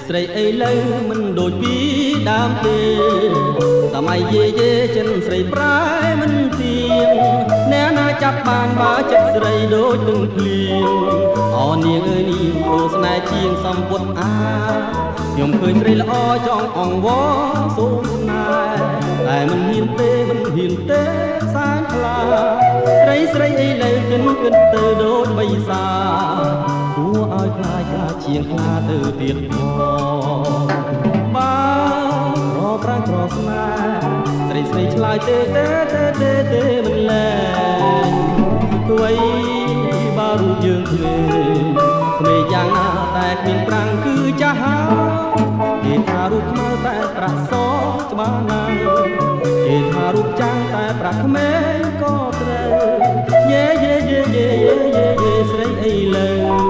ស្រីអីលើមិនដូចពីដើមទេសម័យយេយេចិនស្រីប្រែមិនទៀងអ្នកណាចាប់បានបើចិត្តស្រីដូចនឹងភ្លៀងអរនាងអើយនាងព្រោះស្នេហ៍ជាងសំពុតអាខ្ញុំឃើញស្រីល្អចង់អង្វរសូមស្នេហ៍តែមិនហ៊ានទេសែនខ្លាស្រីអីលើគិនទៅដូចបិសាគួរឲ្យខ្លាចជាងខ្លាទៅទៀតផងបើរកប្រាំងក្រស្នេហ៍ស្រីឆ្លើយទេមិនលែងទោះអីបើរូបយើងភ្លេងភ្លេងយ៉ាងណាតែគ្មានប្រាំងគឺចាស់ហើយគេថារូបខ្មៅតែប្រាក់សច្បាស់ណាស់គេថារូបចាំងតែប្រាក់ក្មេងក៏ត្រូវយេស្រីអីលើ